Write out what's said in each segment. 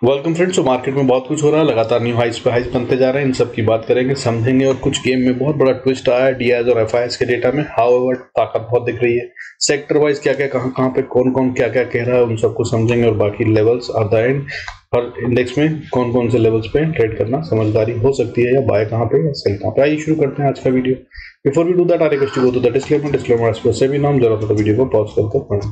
Welcome friends. तो market में बहुत कुछ हो रहा है, लगातार न्यू हाइस पे हाइस बनते जा रहे हैं। इन सब की बात करेंगे, समझेंगे। और कुछ गेम में बहुत बड़ा ट्विस्ट आया है डीआईज और एफआईएस के डेटा में। हाउएवर ताकत बहुत दिख रही है। सेक्टर वाइज क्या क्या कहाँ पे कौन कौन क्या क्या कह रहा है, उन सबको समझेंगे। और बाकी लेवल्स आर द एंड, हर इंडेक्स में कौन कौन से लेवल्स पे ट्रेड करना समझदारी हो सकती है, या बाय कहाँ पे या सेल कहाँ पे। आइए शुरू करते हैं आज का video. Before we do that, I request you go to the disclaimer as per SEBI नाम, जरा तो वीडियो को पॉज करके पढ़ें।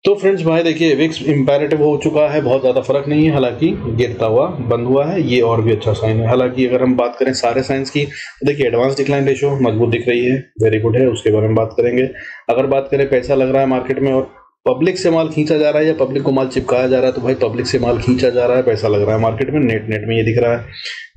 तो फ्रेंड्स भाई देखिए, विक्स इंपैरेटिव हो चुका है, बहुत ज़्यादा फर्क नहीं है, हालांकि गिरता हुआ बंद हुआ है, ये और भी अच्छा साइन है। हालांकि अगर हम बात करें सारे साइंस की, देखिए एडवांस डिक्लाइन रेशियो मजबूत दिख रही है, वेरी गुड है, उसके बारे में बात करेंगे। अगर बात करें पैसा लग रहा है मार्केट में और पब्लिक से माल खींचा जा रहा है या पब्लिक को माल चिपकाया जा रहा है, तो भाई पब्लिक से माल खींचा जा रहा है, पैसा लग रहा है मार्केट में। नेट में ये दिख रहा है।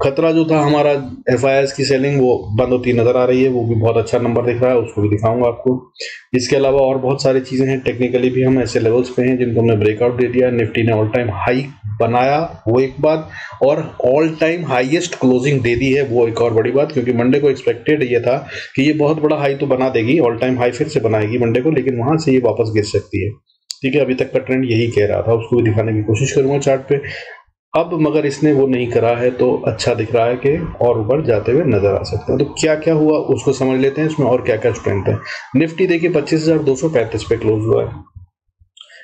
खतरा जो था हमारा एफआईएस की सेलिंग, वो बंद होती नजर आ रही है, वो भी बहुत अच्छा नंबर दिख रहा है, उसको भी दिखाऊंगा आपको। इसके अलावा और बहुत सारी चीजें हैं, टेक्निकली भी हम ऐसे लेवल्स पे हैं जिनको हमने ब्रेकआउट दे दिया। निफ्टी ने ऑल टाइम हाई बनाया, वो एक बात, और ऑल टाइम हाईएस्ट क्लोजिंग दे दी है, वो एक और बड़ी बात। क्योंकि मंडे को एक्सपेक्टेड ये था कि ये बहुत बड़ा हाई तो बना देगी, ऑल टाइम हाई फिर से बनाएगी मंडे को, लेकिन वहां से ये वापस गिर सकती है। ठीक है, अभी तक का ट्रेंड यही कह रहा था, उसको भी दिखाने की कोशिश करूंगा चार्ट पे। अब मगर इसने वो नहीं करा है, तो अच्छा दिख रहा है कि और ऊपर जाते हुए नजर आ सकते हैं। तो क्या क्या हुआ उसको समझ लेते हैं, इसमें और क्या क्या स्ट्रेंथ है। निफ्टी देखिए 25,235 पे क्लोज हुआ है,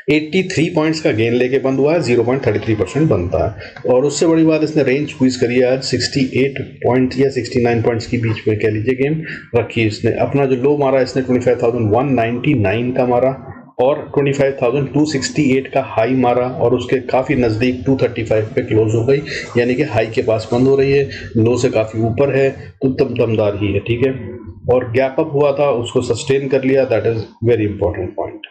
83 पॉइंट्स का गेन लेके बंद हुआ है, 0.33% बनता है। और उससे बड़ी बात, इसने रेंज स्क्वीज करी है आज 68 पॉइंट या 69 पॉइंट्स की बीच में कह लीजिए गेम रखी। इसने अपना जो लो मारा, इसने 25,199 का मारा, और 25,268 का हाई मारा, और उसके काफी नजदीक 235 पे क्लोज हो गई, यानी कि हाई के पास बंद हो रही है, लो से काफी ऊपर है, तो दमदार ही है। ठीक है, और गैप अप हुआ था, उसको सस्टेन कर लिया, that is very important point.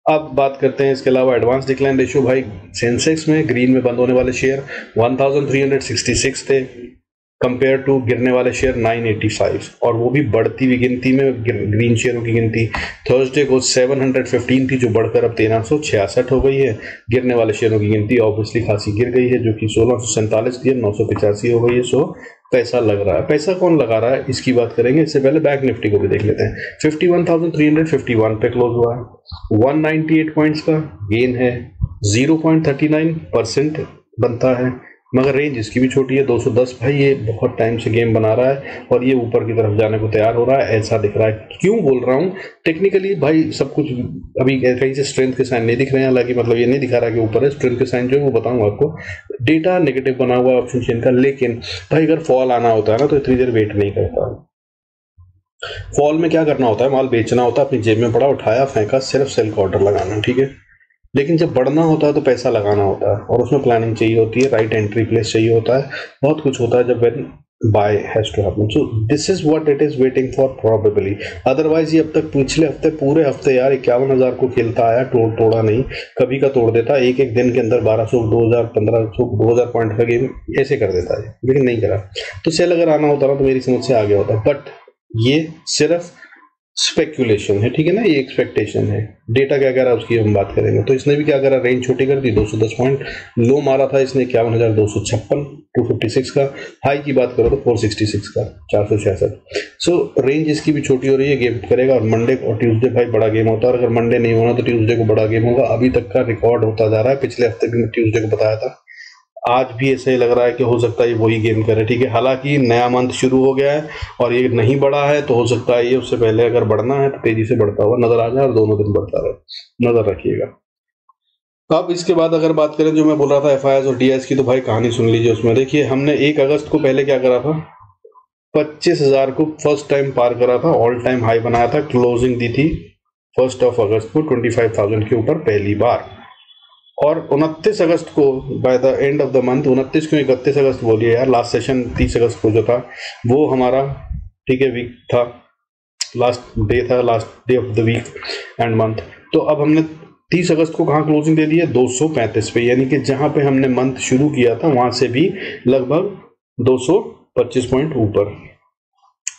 अब बात करते हैं इसके अलावा एडवांस डिक्लाइन रेशियो। भाई सेंसेक्स में ग्रीन में बंद होने वाले शेयर 1366 थे, कंपेयर टू गिरने वाले शेयर 985, और वो भी बढ़ती हुई गिनती में ग्रीन शेयरों की गिनती थर्सडे को 715 थी, जो बढ़कर अब 1366 हो गई है। गिरने वाले शेयरों की गिनती ऑब्वियसली खासी गिर गई है, जो कि 1647 थी, 985 हो गई है। सो पैसा लग रहा है। पैसा कौन लगा रहा है इसकी बात करेंगे, इससे पहले बैंक निफ्टी को भी देख लेते हैं। 51,351 पे क्लोज हुआ है, 198 पॉइंट्स का गेन है, 0.39% बनता है, मगर रेंज इसकी भी छोटी है, 210। भाई ये बहुत टाइम से गेम बना रहा है और ये ऊपर की तरफ जाने को तैयार हो रहा है, ऐसा दिख रहा है। क्यों बोल रहा हूँ, टेक्निकली भाई सब कुछ अभी कहीं से स्ट्रेंथ के साइन नहीं दिख रहे हैं, हालांकि मतलब ये नहीं दिखा रहा कि ऊपर है। स्ट्रेंथ के साइन जो है वो बताऊंगा आपको। डेटा नेगेटिव बना हुआ है ऑप्शन चेन का, लेकिन भाई अगर फॉल आना होता है ना, तो इतनी देर वेट नहीं करता। फॉल में क्या करना होता है, माल बेचना होता है, अपनी जेब में पड़ा, उठाया, फेंका, सिर्फ सेल का ऑर्डर लगाना। ठीक है, लेकिन जब बढ़ना होता है तो पैसा लगाना होता है, और उसमें प्लानिंग चाहिए होती है, राइट एंट्री प्लेस चाहिए होता है, बहुत कुछ होता है जब when buy has to happen. So this is what it is waiting for probably. Otherwise ये अब तक पिछले हफ्ते पूरे हफ्ते यार 51,000 को खेलता आया, तोड़ा नहीं, कभी का तोड़ देता, एक एक दिन के अंदर 1200, 2000, 1500, 2000 पॉइंट का गेम ऐसे कर देता है, लेकिन नहीं करा। तो सेल अगर आना होता ना, तो मेरी समझ से आ गया होता, बट ये सिर्फ स्पेक्यूलेशन है। ठीक है ना, ये एक्सपेक्टेशन है। डेटा क्या कह रहा है उसकी हम बात करेंगे। तो इसने भी क्या करा, रेंज छोटी कर दी, 210 पॉइंट लो मारा था इसने, 51,256, 256 का। हाई की बात करो तो 466 का, 466। सो रेंज इसकी भी छोटी हो रही है, गेम करेगा। और मंडे और ट्यूसडे भाई बड़ा गेम होता है, और अगर मंडे नहीं होना तो ट्यूसडे को बड़ा गेम होगा। अभी तक का रिकॉर्ड होता जा रहा है, पिछले हफ्ते भी ट्यूसडे को बताया था, आज भी ऐसे ही लग रहा है कि हो सकता है ये वही गेम करे। ठीक है, हालांकि नया मंथ शुरू हो गया है और ये नहीं बढ़ा है, तो हो सकता है ये उससे पहले अगर बढ़ना है तो तेजी से बढ़ता हुआ नजर आ जाए, और दोनों दिन बढ़ता रहे, नजर रखिएगा। अब इसके बाद अगर बात करें, जो मैं बोल रहा था एफआईएस और डीएस की, तो भाई कहानी सुन लीजिए। उसमें देखिए हमने 1 अगस्त को पहले क्या करा था, 25,000 को फर्स्ट टाइम पार करा था, ऑल टाइम हाई बनाया था, क्लोजिंग दी थी 1 अगस्त को 25,000 के ऊपर पहली बार। और 29 अगस्त को by the end of the month, 29 क्यों 31 अगस्त बोलिए यार, लास्ट सेशन 30 अगस्त को जो था वो हमारा, ठीक है, वीक था, लास्ट डे था, last day of the week and month. तो अब हमने 30 अगस्त को कहाँ क्लोजिंग दे दी है, 235 पे, यानी कि जहां पे हमने मंथ शुरू किया था वहां से भी लगभग 225 पॉइंट ऊपर।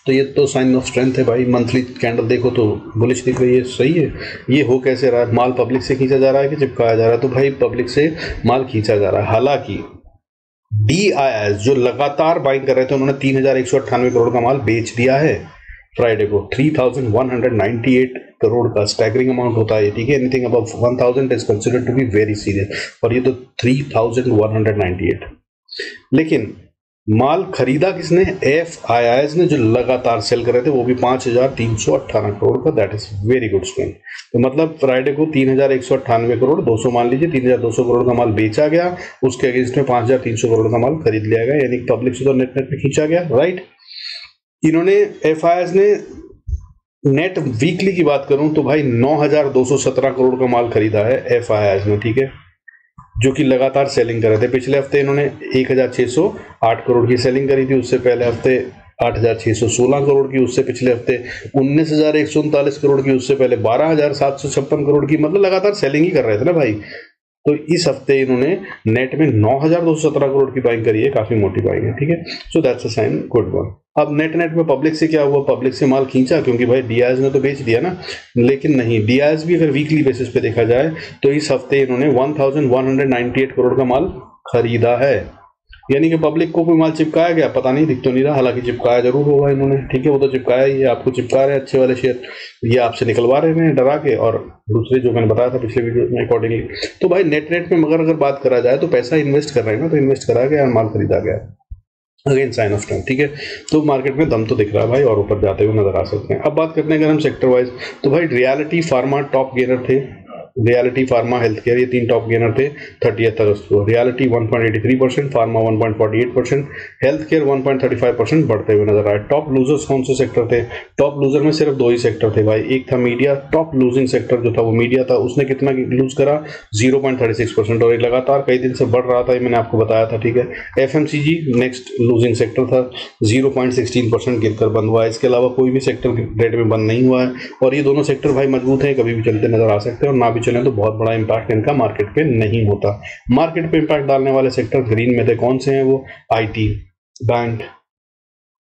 तो ये तो साइन ऑफ स्ट्रेंथ है भाई। मंथली कैंडल देखो तो बुलिश दिख रही है, सही है। ये हो कैसे रहा है, माल पब्लिक से खींचा जा रहा है कि चिपकाया जा रहा है, तो भाई पब्लिक से माल खींचा जा रहा है। हालांकि डीआईएस जो लगातार बाइंग कर रहे थे, उन्होंने 3,198 करोड़ का माल बेच दिया है। फ्राइडे को 3198 करोड़ का स्टैगरिंग अमाउंट होता है, ठीक है। Anything above 1000 is considered to be very serious, और ये तो 3198। लेकिन माल खरीदा किसने? FIIs ने, जो लगातार सेल कर रहे थे, वो भी 5318 करोड़ का। That is very good strength. तो मतलब फ्राइडे को 3198 करोड़, 200 मान लीजिए, 3200 करोड़ का माल बेचा गया, उसके अगेंस्ट में 5300 करोड़ का माल खरीद लिया गया, यानी पब्लिक से तो नेट में खींचा गया, राइट। इन्होंने FIIs ने नेट वीकली की बात करूं तो भाई 9217 करोड़ का माल खरीदा है FIIs ने, ठीक है, जो कि लगातार सेलिंग कर रहे थे। पिछले हफ्ते इन्होंने 1608 करोड़ की सेलिंग करी थी, उससे पहले हफ्ते 8616 करोड़ की, उससे पिछले हफ्ते 19139 करोड़ की, उससे पहले 12756 करोड़ की। मतलब लगातार सेलिंग ही कर रहे थे ना भाई। तो इस हफ्ते इन्होंने नेट में 9217 करोड़ की बाइंग करी है, काफी मोटी बाइंग है, ठीक है। So that's a sign, good one. अब नेट में पब्लिक से क्या हुआ? पब्लिक से माल खींचा, क्योंकि भाई DIs ने तो बेच दिया ना। लेकिन नहीं, DIs भी अगर वीकली बेसिस पे देखा जाए तो इस हफ्ते इन्होंने 1198 करोड़ का माल खरीदा है, यानी कि पब्लिक को कोई माल चिपकाया गया, पता नहीं, दिख तो नहीं रहा, हालांकि चिपकाया जरूर होगा इन्होंने, ठीक है। वो तो चिपकाया ही है, आपको चिपका रहे हैं अच्छे वाले शेयर, ये आपसे निकलवा रहे हैं डरा के, और दूसरे जो मैंने बताया था पिछले वीडियो में अकॉर्डिंगली। तो भाई नेट में मगर अगर बात करा जाए तो पैसा इन्वेस्ट कर रहे हैं ना, तो इन्वेस्ट करा गया और माल खरीदा गया, अगेन साइन ऑफ स्ट्रेंथ, ठीक है। तो मार्केट में दम तो दिख रहा है भाई, और ऊपर जाते हुए नजर आ सकते हैं। अब बात करते हैं अगर हम सेक्टर वाइज, तो भाई रियलिटी फार्मा टॉप गेनर थे, रियलिटी फार्मा हेल्थ केयर, ये 3 टॉप गेनर थे 30 अगस्त को। रियलिटी 1.83%, फार्मा 1.48%, हेल्थ केयर 1.35% बढ़ते हुए नजर आए। टॉप लूजर्स कौन से सेक्टर थे? टॉप लूजर में सिर्फ 2 ही सेक्टर थे भाई, एक था मीडिया, टॉप लूजिंग सेक्टर जो था वो मीडिया था, उसने कितना लूज करा? 0.36%, और लगातार कई दिन से बढ़ रहा था, ये मैंने आपको बताया था, ठीक है। FMCG नेक्स्ट लूजिंग सेक्टर था, 0.16% गिरकर बंद हुआ है। इसके अलावा कोई भी सेक्टर रेट में बंद नहीं हुआ है, और ये दोनों सेक्टर भाई मजबूत हैं, कभी भी चलते नजर आ सकते हैं, और ना भी चलें तो बहुत बड़ा इंपैक्ट इनका मार्केट पे नहीं होता। मार्केट पे इंपैक्ट डालने वाले सेक्टर ग्रीन में थे, कौन से हैं वो? IT, बैंक,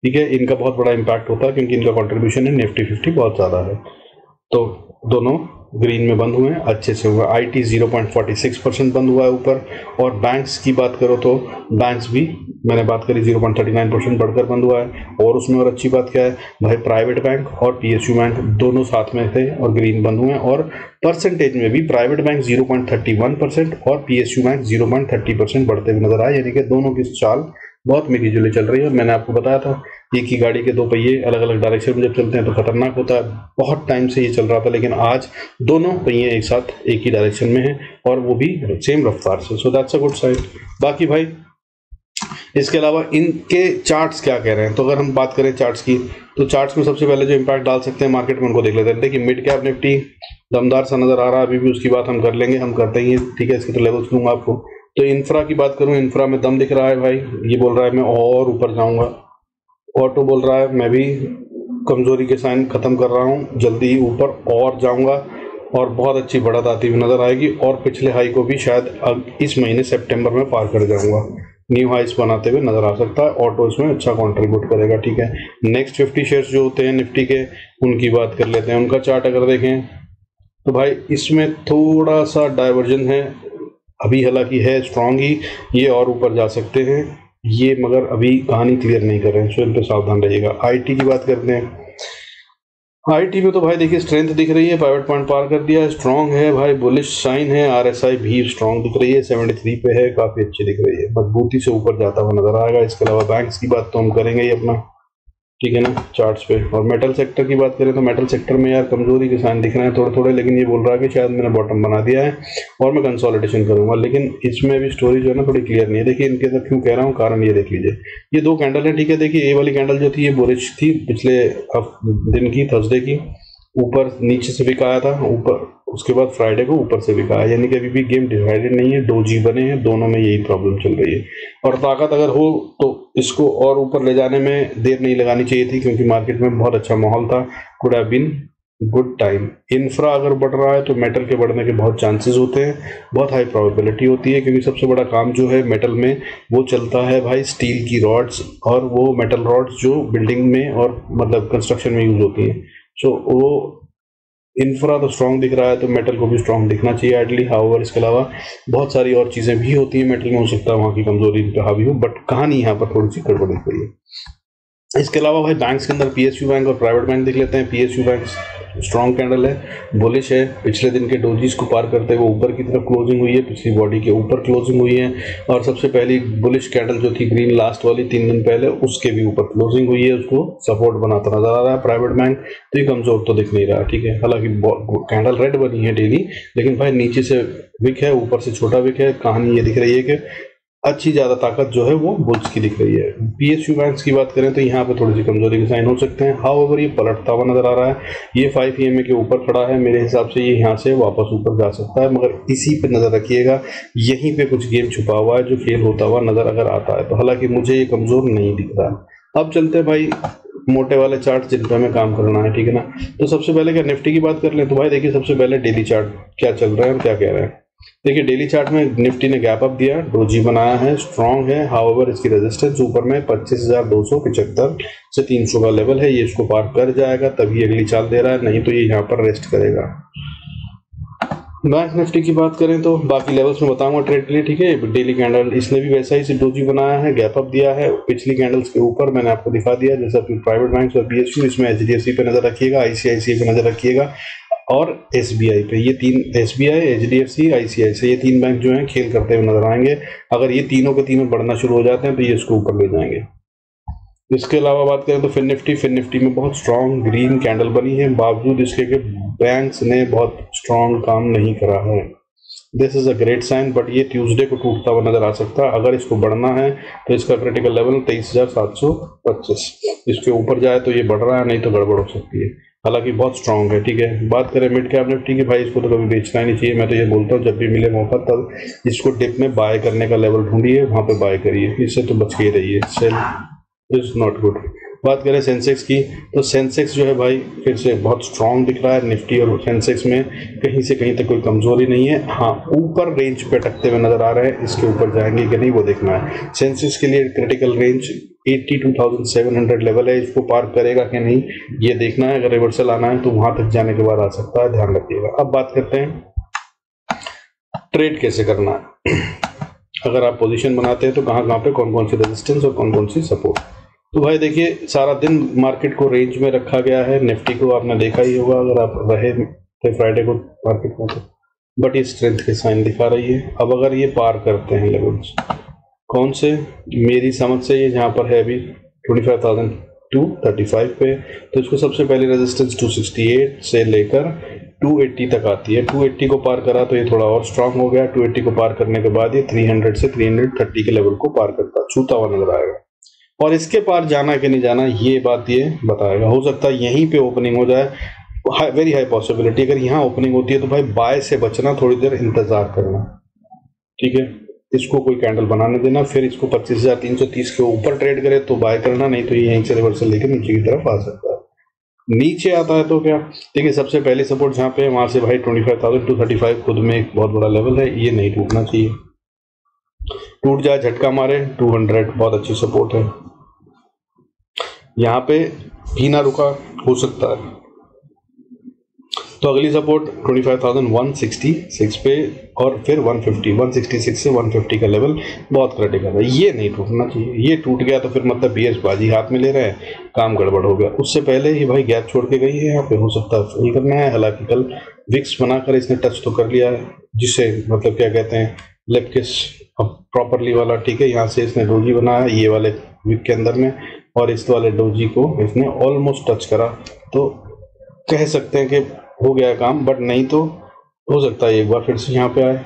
ठीक है, इनका बहुत बड़ा इंपैक्ट होता है, क्योंकि इनका कंट्रीब्यूशन है निफ्टी 50 बहुत ज्यादा है। तो दोनों ग्रीन में बंद हुए हैं, अच्छे से हुआ। IT 0.46% बंद हुआ है ऊपर, और बैंक्स की बात करो तो बैंक्स भी मैंने बात करी 0.39% बढ़कर बंद हुआ है। और उसमें और अच्छी बात क्या है भाई, प्राइवेट बैंक और PSU बैंक दोनों साथ में थे और ग्रीन बंद हुए हैं, और परसेंटेज में भी प्राइवेट बैंक 0.31% और PSU बैंक 0.30% बढ़ते हुए नजर आए, यानी कि दोनों की चाल बहुत मिली जुली चल रही है। और मैंने आपको बताया था, एक ही गाड़ी के 2 पहिए अलग अलग डायरेक्शन में जब चलते हैं तो खतरनाक होता है। बहुत टाइम से ये चल रहा था, लेकिन आज दोनों पहिए एक साथ एक ही डायरेक्शन में हैं, और वो भी सेम रफ्तार से। So that's a good sign. बाकी भाई इसके अलावा इनके चार्ट्स क्या कह रहे हैं, तो अगर हम बात करें चार्ट्स की, तो चार्ट्स में सबसे पहले जो इंपैक्ट डाल सकते हैं मार्केट में, उनको देख लेते हैं। देखिए मिड कैप निफ्टी दमदार सा नजर आ रहा है, अभी भी उसकी बात हम कर लेंगे, हम करते ही, ठीक है। इसके तो लेवल्स दूंगा आपको। तो इंफ्रा की बात करूं, इंफ्रा में दम दिख रहा है भाई, ये बोल रहा है मैं और ऊपर जाऊंगा। ऑटो बोल रहा है मैं भी कमजोरी के साइन खत्म कर रहा हूं, जल्दी ही ऊपर और जाऊंगा, और बहुत अच्छी बढ़त आती हुई नजर आएगी, और पिछले हाई को भी शायद अब इस महीने सितंबर में पार कर जाऊंगा, न्यू हाइस बनाते हुए नजर आ सकता है। ऑटो इसमें अच्छा कंट्रीब्यूट करेगा, ठीक है। नेक्स्ट 50 शेयर्स जो होते हैं निफ्टी के, उनकी बात कर लेते हैं। उनका चार्ट अगर देखें तो भाई इसमें थोड़ा सा डाइवर्जन है अभी, हालांकि है स्ट्रांग ही, ये और ऊपर जा सकते हैं ये, मगर अभी कहानी क्लियर नहीं कर रहे हैं, सो इन पे सावधान रहिएगा। IT की बात करते हैं। IT में तो भाई देखिए स्ट्रेंथ दिख रही है, प्राइवेट पॉइंट पार कर दिया है, स्ट्रांग है भाई, बुलिश साइन है। RSI भी स्ट्रांग दिख रही है, 73 पे है, काफी अच्छी दिख रही है, मजबूती से ऊपर जाता हुआ नजर आएगा। इसके अलावा बैंक्स की बात तो हम करेंगे ही अपना, ठीक है ना, चार्ट्स पे। और मेटल सेक्टर की बात करें तो मेटल सेक्टर में यार कमजोरी के साइन दिख रहे हैं थोड़े थोड़े, लेकिन ये बोल रहा है कि शायद मैंने बॉटम बना दिया है और मैं कंसोलिडेशन करूंगा, लेकिन इसमें भी स्टोरी जो है ना थोड़ी क्लियर नहीं है। देखिए इनके साथ क्यों कह रहा हूँ, कारण ये देख लीजिए, ये 2 कैंडल है, ठीक है। देखिए ये वाली कैंडल जो थी ये बुलिश थी, पिछले दिन की, थर्सडे की, ऊपर नीचे से बिक आया था ऊपर, उसके बाद फ्राइडे को ऊपर से बिका, यानी कि अभी भी गेम डिसाइडेड नहीं है, डोजी बने हैं, दोनों में यही प्रॉब्लम चल रही है। और ताकत अगर हो तो इसको और ऊपर ले जाने में देर नहीं लगानी चाहिए थी, क्योंकि मार्केट में बहुत अच्छा माहौल था, could have been good time. Infra अगर बढ़ रहा है तो मेटल के बढ़ने के बहुत चांसेस होते हैं, बहुत हाई प्रोबेबिलिटी होती है, क्योंकि सबसे बड़ा काम जो है मेटल में वो चलता है भाई स्टील की रॉड्स, और वो मेटल रॉड्स जो बिल्डिंग में और मतलब कंस्ट्रक्शन में यूज होती हैं। सो वो इंफ्रा तो स्ट्रांग दिख रहा है, तो मेटल को भी स्ट्रांग दिखना चाहिए आइडली। हाउएवर इसके अलावा बहुत सारी और चीजें भी होती हैं मेटल में, हो सकता है वहां की कमजोरी इन पे हावी हो, बट कहानी यहाँ पर थोड़ी सी गड़बड़ दिख रही है। इसके अलावा भाई बैंक्स के अंदर पीएसयू बैंक और प्राइवेट बैंक देख लेते हैं। पीएसयू बैंक स्ट्रॉन्ग कैंडल है, बुलिश है, पिछले दिन के डोजीज को पार करते हुए ऊपर की तरफ क्लोजिंग हुई है, पिछली बॉडी के ऊपर क्लोजिंग हुई है, और सबसे पहली बुलिश कैंडल जो थी ग्रीन लास्ट वाली 3 दिन पहले, उसके भी ऊपर क्लोजिंग हुई है, उसको सपोर्ट बनाता नजर आ रहा है प्राइवेट बैंक। तो ये कमजोर तो दिख नहीं रहा, ठीक है। हालांकि कैंडल रेड बनी है डेली, लेकिन भाई नीचे से विक है, ऊपर से छोटा विक है। कहानी ये दिख रही है कि अच्छी ज्यादा ताकत जो है वो बुल्स की दिख रही है। पीएसयू बैंक्स की बात करें तो यहाँ पे थोड़ी सी कमजोरी के साइन हो सकते हैं। हाउएवर ये पलटता हुआ नजर आ रहा है, ये 5 EMA के ऊपर खड़ा है, मेरे हिसाब से ये यहाँ से वापस ऊपर जा सकता है, मगर इसी पे नजर रखिएगा, यहीं पे कुछ गेम छुपा हुआ है जो फेल होता हुआ नजर अगर आता है तो। हालांकि मुझे ये कमजोर नहीं दिख रहा है। अब चलते हैं भाई मोटे वाले चार्ट जिन पे हमें काम करना है, ठीक है ना। तो सबसे पहले क्या निफ्टी की बात कर लें तो भाई देखिए, सबसे पहले डेली चार्ट क्या चल रहा है और क्या कह रहे हैं। देखिए डेली चार्ट में निफ्टी ने गैप अप दिया, डोजी बनाया है, स्ट्रांग है। हाउएवर इसकी रेजिस्टेंस ऊपर में 25,275 से 300 का लेवल है, ये इसको पार कर जाएगा तभी अगली चाल दे रहा है, नहीं तो ये यहाँ पर रेस्ट करेगा। बैंक निफ्टी की बात करें तो बाकी लेवल्स में बताऊंगा ट्रेड के लिए, ठीक है। डेली कैंडल इसने भी वैसा ही डोजी बनाया है, गैप अप दिया है, पिछली कैंडल्स के ऊपर मैंने आपको दिखा दिया, जैसा कि प्राइवेट बैंक और पीएसयू। इसमें एचडीएफसी पे नजर रखिएगा, आईसीआईसीआई पे नजर रखिएगा और एसबीआई पे। ये तीन, एसबीआई, एचडीएफसी, आईसीआईसीआई, ये 3 बैंक जो हैं खेल करते हुए नजर आएंगे। अगर ये तीनों के तीनों बढ़ना शुरू हो जाते हैं तो ये इसको ऊपर ले जाएंगे। इसके अलावा बात करें तो फिन निफ्टी में बहुत स्ट्रांग ग्रीन कैंडल बनी है, बावजूद इसके कि बैंक्स ने बहुत स्ट्रांग काम नहीं करा है। This is a great sign, but ये ट्यूसडे को टूटता हुआ नजर आ सकता है। अगर इसको बढ़ना है तो इसका क्रिटिकल लेवल 23,725, इसके ऊपर जाए तो ये बढ़ रहा है, नहीं तो गड़बड़ हो सकती है। हालांकि बहुत स्ट्रांग है, ठीक है। बात करें मिड कैप निफ्टी की, भाई इसको तो कभी बेचना ही नहीं चाहिए। मैं तो ये बोलता हूँ जब भी मिले मौका तब इसको डिप में बाय करने का लेवल ढूंढिए, वहां पे बाय करिए, इससे तो बच के ही रहिए। Sell is not good. बात करें सेंसेक्स की तो सेंसेक्स जो है भाई फिर से बहुत स्ट्रांग दिख रहा है। निफ्टी और सेंसेक्स में कहीं से कहीं तक कोई कमजोरी नहीं है। हाँ, ऊपर रेंज पे अटकते हुए नजर आ रहे हैं, इसके ऊपर जाएंगे कि नहीं वो देखना है। सेंसेक्स के लिए क्रिटिकल रेंज 82,700 लेवल है, इसको पार करेगा कि नहीं ये देखना है। अगर रिवर्सल आना है तो वहां तक जाने के बाद आ सकता है, ध्यान रखिएगा। अब बात करते हैं ट्रेड कैसे करना है। अगर आप पोजीशन बनाते हैं तो कहाँ कहाँ पे कौन कौन सी रेजिस्टेंस और कौन कौन सी सपोर्ट। तो भाई देखिए, सारा दिन मार्केट को रेंज में रखा गया है। निफ्टी को आपने देखा ही होगा अगर आप रहे थे फ्राइडे को मार्केट में तो, बट ये स्ट्रेंथ के साइन दिखा रही है। अब अगर ये पार करते हैं लेवल्स कौन से, मेरी समझ से ये जहाँ पर है अभी 25,235 पे, तो इसको सबसे पहले रेजिस्टेंस 268 से लेकर 280 तक आती है। 280 को पार करा तो ये थोड़ा और स्ट्रांग हो गया। 280 को पार करने के बाद ये 300 से 330 के लेवल को पार करता छूता हुआ नजर आएगा, और इसके पार जाना कि नहीं जाना ये बात ये बताएगा। हो सकता है यहीं पे ओपनिंग हो जाए, वेरी हाई पॉसिबिलिटी। अगर यहाँ ओपनिंग होती है तो भाई बाय से बचना, थोड़ी देर इंतजार करना, ठीक है। इसको कोई कैंडल बनाने देना, फिर इसको 25,330 के ऊपर ट्रेड करे तो बाय करना, नहीं तो ये यहीं से रिवर्सल लेकर नीचे की तरफ आ सकता है। नीचे आता है तो क्या, देखिए सबसे पहले सपोर्ट जहाँ पे है वहां से भाई 25,235 खुद में एक बहुत बड़ा लेवल है, ये नहीं टूटना चाहिए। टूट जाए झटका मारे 200 बहुत अच्छी सपोर्ट है। यहाँ पे भी ना रुका हो सकता है, तो अगली सपोर्ट 25,166 पे, और फिर 166 से 150 का लेवल बहुत क्रिटिकल है, ये नहीं टूटना चाहिए। ये टूट गया तो फिर मतलब बीएस बाजी हाथ में ले रहे हैं, काम गड़बड़ हो गया। उससे पहले ही भाई गैप छोड़ के गई है, यहाँ पे हो सकता है फिल करना है। हालांकि कल विक्स बनाकर इसने टच तो कर लिया है, जिसे मतलब क्या कहते हैं लेपकिस प्रॉपरली वाला, ठीक है। यहाँ से इसने डोजी बनाया ये वाले विक के अंदर में, और इस वाले डोजी को इसने ऑलमोस्ट टच करा, तो कह सकते हैं कि हो गया काम। बट नहीं तो हो सकता है एक बार फिर से यहाँ पे आए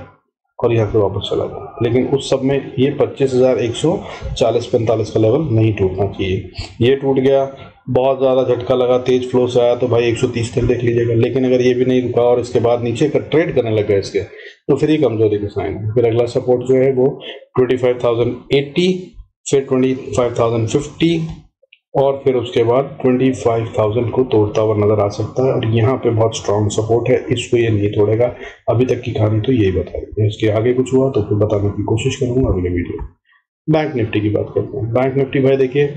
और यहाँ पे वापस चला जाए, लेकिन उस सब में ये 25,140-45 का लेवल नहीं टूटना चाहिए। ये टूट गया, बहुत ज़्यादा झटका लगा, तेज फ्लो से आया तो भाई 130 तक देख लीजिएगा। लेकिन अगर ये भी नहीं रुका और इसके बाद नीचे का ट्रेड करने लगा इसके, तो फिर ये कमजोरी के साइन है। फिर अगला सपोर्ट जो है वो 25,080, फिर 25,050, और फिर उसके बाद 25,000 को तोड़ता हुआ नजर आ सकता है। और यहाँ पे बहुत स्ट्रांग सपोर्ट है, इसको ये नहीं तोड़ेगा। अभी तक की कहानी तो यही बताई, इसके आगे कुछ हुआ तो फिर बताने की कोशिश करूंगा अगले वीडियो। बैंक निफ्टी की बात करते हैं। बैंक निफ्टी भाई देखिए,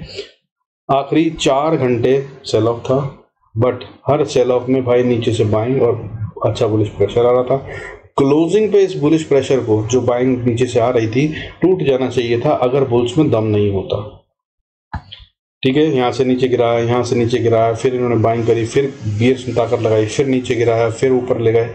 आखिरी 4 घंटे सेल ऑफ था, बट हर सेल ऑफ में भाई नीचे से बाइंग और अच्छा बुलिश प्रेशर आ रहा था। क्लोजिंग पे इस बुलिश प्रेशर को, जो बाइंग नीचे से आ रही थी, टूट जाना चाहिए था अगर बुल्स में दम नहीं होता। ठीक है, यहाँ से नीचे गिराया, यहाँ से नीचे गिराया, फिर इन्होंने बाइंग करी, फिर बीयर्स ने ताकत लगाई, फिर नीचे गिराया, फिर ऊपर ले गए,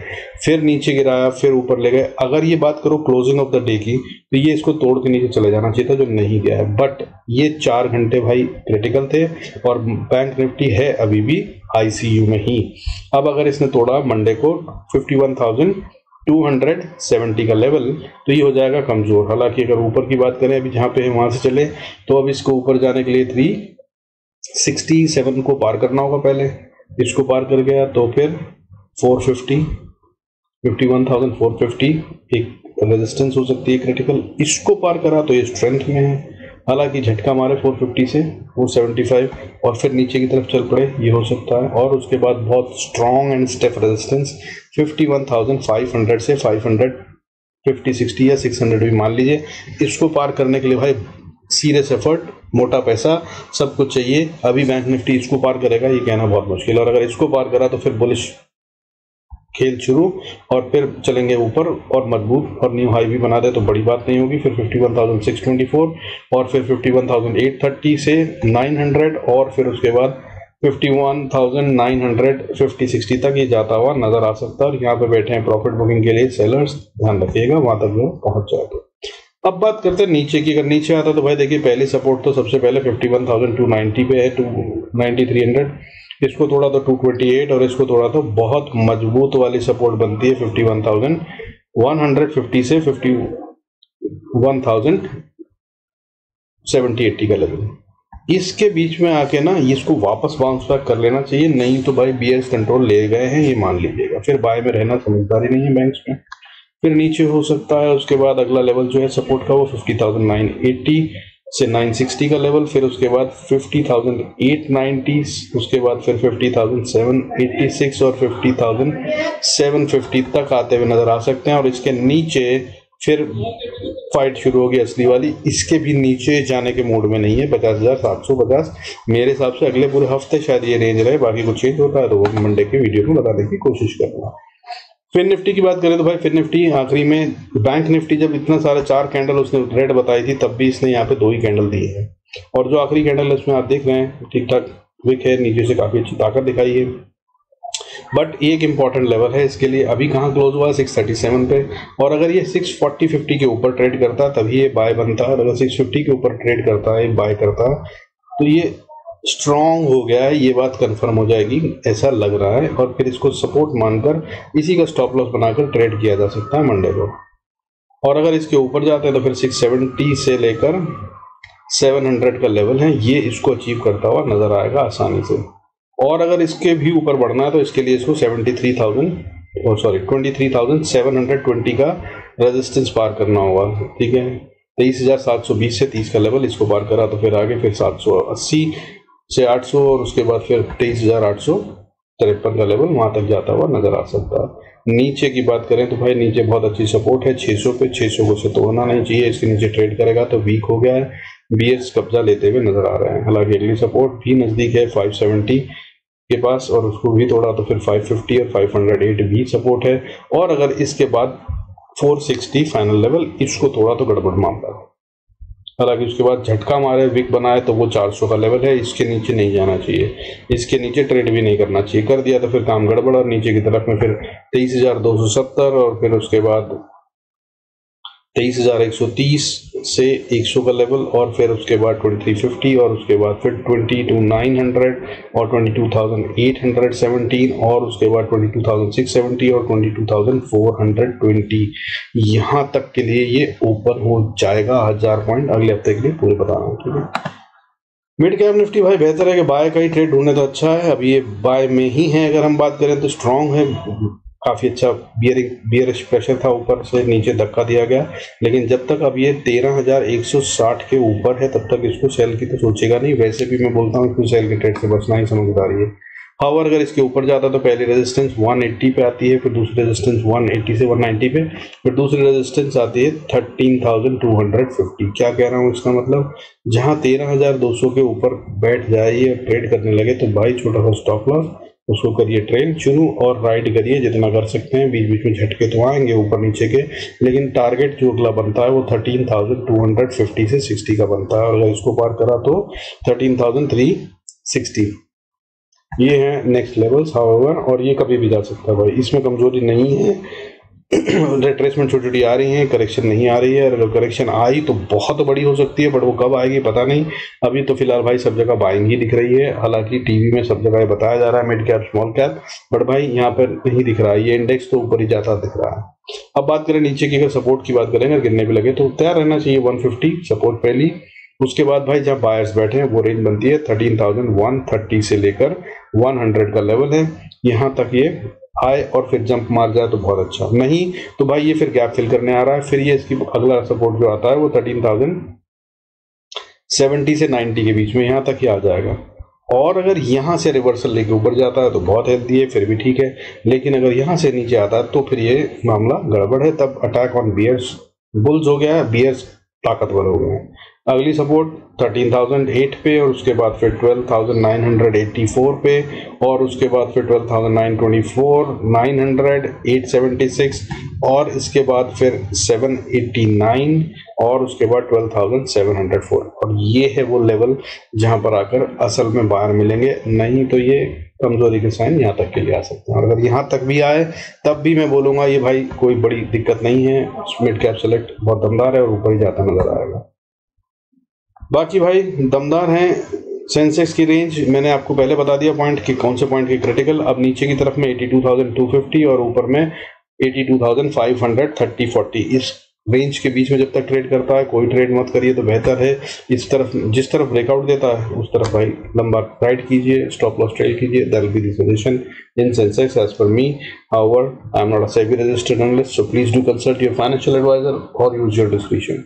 फिर नीचे गिराया, फिर ऊपर ले गए। अगर ये बात करो क्लोजिंग ऑफ द डे की, तो ये इसको तोड़ के नीचे चले जाना चाहिए था, जो नहीं गया है। बट ये 4 घंटे भाई क्रिटिकल थे और बैंक निफ्टी है अभी भी ICU में ही। अब अगर इसने तोड़ा मंडे को 51,270 का लेवल, तो ये हो जाएगा कमजोर। हालांकि अगर ऊपर की बात करें अभी जहां पे है वहां से चले, तो अब इसको ऊपर जाने के लिए 367 को पार करना होगा। पहले इसको पार कर गया तो फिर 450, 51,450 एक रेजिस्टेंस हो सकती है क्रिटिकल। इसको पार करा तो ये स्ट्रेंथ में है। हालांकि झटका मारे 450 से 475 और फिर नीचे की तरफ चल पड़े, ये हो सकता है। और उसके बाद बहुत स्ट्रॉन्ग एंड स्टेप रेजिस्टेंस 51,500 से 550, 60 या 600 भी मान लीजिए। इसको पार करने के लिए भाई सीरियस एफर्ट, मोटा पैसा, सब कुछ चाहिए। अभी बैंक निफ्टी इसको पार करेगा ये कहना बहुत मुश्किल है। और अगर इसको पार करा तो फिर बुलिश खेल शुरू और फिर चलेंगे ऊपर और मजबूत और न्यू हाई भी बना दे तो बड़ी बात नहीं होगी। फिर 51,624 और फिर 51,830 से 900 और फिर उसके बाद 51,950, 60 तक ये जाता हुआ नजर आ सकता है। और यहाँ पे बैठे हैं प्रॉफिट बुकिंग के लिए सेलर्स, ध्यान रखिएगा वहां तक वो पहुंच जाएगा। अब बात करते हैं नीचे की। अगर नीचे आता तो भाई देखिए पहली सपोर्ट तो सबसे पहले 51,290 पे है, 290,300। इसको थोड़ा तो 228 और इसको थोड़ा तो बहुत मजबूत वाली सपोर्ट बनती है 51,150 से 51,070-80 का लेवल। इसके बीच में आके ना इसको वापस बाउंस बैक कर लेना चाहिए, नहीं तो भाई बीयर्स कंट्रोल ले गए हैं ये मान लीजिएगा। फिर बाय में रहना समझदारी नहीं है बैंक्स में। फिर नीचे हो सकता है। उसके बाद अगला लेवल जो है सपोर्ट का वो 50,980 से 960 का लेवल, फिर उसके बाद 50,890, उसके बाद फिर 50,786 और 50,750 तक आते हुए नजर आ सकते हैं। और इसके नीचे फिर फाइट शुरू होगी असली वाली। इसके भी नीचे जाने के मूड में नहीं है। 50,750 मेरे हिसाब से अगले पूरे हफ्ते शायद ये रेंज रहे, बाकी कुछ चेंज होता है तो वो मंडे के वीडियो में बताने की कोशिश करूंगा। फिर निफ्टी की बात करें तो भाई फिर निफ्टी आखिरी में, बैंक निफ्टी जब इतना सारा 4 कैंडल उसने रेड बताई थी तब भी इसने यहाँ पे 2 ही कैंडल दिए हैं। और जो आखिरी कैंडल इसमें आप देख रहे हैं ठीक ठाक विक है, नीचे से काफी अच्छी ताकत दिखाई है। बट एक इंपॉर्टेंट लेवल है इसके लिए, अभी कहाँ क्लोज हुआ है 637 पे। और अगर ये 640-50 के ऊपर ट्रेड करता है तभी ये बाय बनता है। और अगर 650 के ऊपर ट्रेड करता है, बाय करता है, तो ये स्ट्रॉन्ग हो गया है, ये बात कंफर्म हो जाएगी ऐसा लग रहा है। और फिर इसको सपोर्ट मानकर इसी का स्टॉप लॉस बनाकर ट्रेड किया जा सकता है मंडे को। और अगर इसके ऊपर जाते हैं तो फिर 670 से लेकर 700 का लेवल है, ये इसको अचीव करता हुआ नजर आएगा आसानी से। और अगर इसके भी ऊपर बढ़ना है तो इसके लिए इसको 23,720 का रेजिस्टेंस पार करना होगा। ठीक है, 23,720 से 30 का लेवल, इसको पार करा तो फिर आगे फिर 780 से 800 और उसके बाद फिर 23,853 का लेवल वहां तक जाता हुआ नजर आ सकता है। नीचे की बात करें तो भाई नीचे बहुत अच्छी सपोर्ट है 600 पे, 600 को से तोड़ना नहीं चाहिए। इसके नीचे ट्रेड करेगा तो वीक हो गया है, बीयर्स कब्जा लेते हुए नजर आ रहे हैं। हालांकि अगली सपोर्ट भी नजदीक है 570 के पास और उसको भी तोड़ा तो फिर 550 और 508 भी सपोर्ट है। और अगर इसके बाद 460 फाइनल लेवल, इसको तोड़ा तो गड़बड़ मामला है। हालांकि उसके बाद झटका मारे विक बनाए तो वो 400 का लेवल है, इसके नीचे नहीं जाना चाहिए, इसके नीचे ट्रेड भी नहीं करना चाहिए। कर दिया तो फिर काम गड़बड़। और नीचे की तरफ में फिर 23,270 और फिर उसके बाद 23,130 से 100 का लेवल और फिर उसके बाद 2350 और उसके बाद फिर 22,900 और 22,817 और उसके बाद 22,670 और 22,420। यहाँ तक के लिए ये ओपन हो जाएगा 1000 पॉइंट अगले हफ्ते के लिए पूरे बता रहा हूँ। ठीक है, मिड कैप निफ्टी भाई बेहतर है कि बाय का ही ट्रेड ढूंढने तो अच्छा है। अभी ये बाय में ही है। अगर हम बात करें तो स्ट्रांग है, काफी अच्छा बियरिश प्रेशर था, ऊपर से नीचे धक्का दिया गया। लेकिन जब तक अब ये 13,160 के ऊपर है तब तक इसको सेल की तो सोचेगा नहीं। वैसे भी मैं बोलता हूँ इसको सेल के ट्रेड से बचना ही समझदारी है। हाउएवर अगर इसके ऊपर जाता तो पहली रेजिस्टेंस 180 पे आती है, फिर दूसरी रेजिस्टेंस 180 से 190 पे, फिर दूसरी रेजिस्टेंस आती है 13,250। क्या कह रहा हूँ इसका मतलब, जहां 13,200 के ऊपर बैठ जाए ये ट्रेड करने लगे तो भाई छोटा सा स्टॉप लॉस उसको करिए ट्रेन शुरू और राइड करिए जितना कर सकते हैं। बीच बीच में झटके तो आएंगे ऊपर नीचे के, लेकिन टारगेट जो अगला बनता है वो 13,250 से 60 का बनता है, और अगर इसको पार करा तो 13,360 ये है नेक्स्ट लेवल्स हाउएवर, और ये कभी भी जा सकता है भाई, इसमें कमजोरी नहीं है। रिट्रेसमेंट छोटी छोटी आ रही है, करेक्शन नहीं आ रही है, अगर करेक्शन आई तो बहुत बड़ी हो सकती है, बट वो कब आएगी पता नहीं। अभी तो फिलहाल भाई सब जगह बाइंग ही दिख रही है, हालांकि टीवी में सब जगह बताया जा रहा है mid cap small cap, but भाई यहाँ पर नहीं दिख रहा है, ये इंडेक्स तो ऊपर ही जाता दिख रहा है। अब बात करें नीचे की, अगर सपोर्ट की बात करें, अगर गिरने भी लगे तो तैयार रहना चाहिए 150 सपोर्ट पहली। उसके बाद भाई जहाँ बायर्स बैठे हैं वो रेंज बनती है 13,130 से लेकर 100 का लेवल है, यहाँ तक ये आए और फिर जंप मार जाए तो बहुत अच्छा, नहीं तो भाई ये फिर गैप फिल करने आ रहा है, फिर ये इसकी अगला सपोर्ट जो आता है वो 13,070 से 90 के बीच में यहाँ तक ही आ जाएगा। और अगर यहाँ से रिवर्सल लेके ऊपर जाता है तो बहुत हेल्दी है, फिर भी ठीक है, लेकिन अगर यहाँ से नीचे आता है तो फिर ये मामला गड़बड़ है, तब अटैक ऑन बियर्स बुल्स हो गया है, बियर्स ताकतवर हो गए हैं। अगली सपोर्ट 13,008 पे, और उसके बाद फिर 12,984 पे, और उसके बाद फिर 12,924, 900, 876, और इसके बाद फिर 789, और उसके बाद 12,704, और ये है वो लेवल जहां पर आकर असल में बाहर मिलेंगे, नहीं तो ये कमजोरी के साइन यहाँ तक के लिए आ सकते हैं। और अगर यहाँ तक भी आए तब भी मैं बोलूंगा ये भाई कोई बड़ी दिक्कत नहीं है, मिड कैप सेलेक्ट बहुत दमदार है और ऊपर ही जाता नजर आएगा। बाकी भाई दमदार हैं सेंसेक्स की रेंज, मैंने आपको पहले बता दिया पॉइंट कि कौन से पॉइंट के क्रिटिकल। अब नीचे की तरफ में 82,250 और ऊपर में 82,530-40, इस रेंज के बीच में जब तक ट्रेड करता है कोई ट्रेड मत करिए तो बेहतर है। इस तरफ जिस तरफ ब्रेकआउट देता है उस तरफ भाई लंबा राइड कीजिए, स्टॉप लॉस ट्रेल कीजिए, that will be the suggestion in Sensex as per me. However I am not a SEBI registered analyst, so please do consult your financial advisor or use your discretion.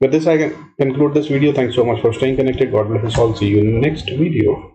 With this, I can conclude this video. Thanks so much for staying connected. God bless us all. See you in the next video.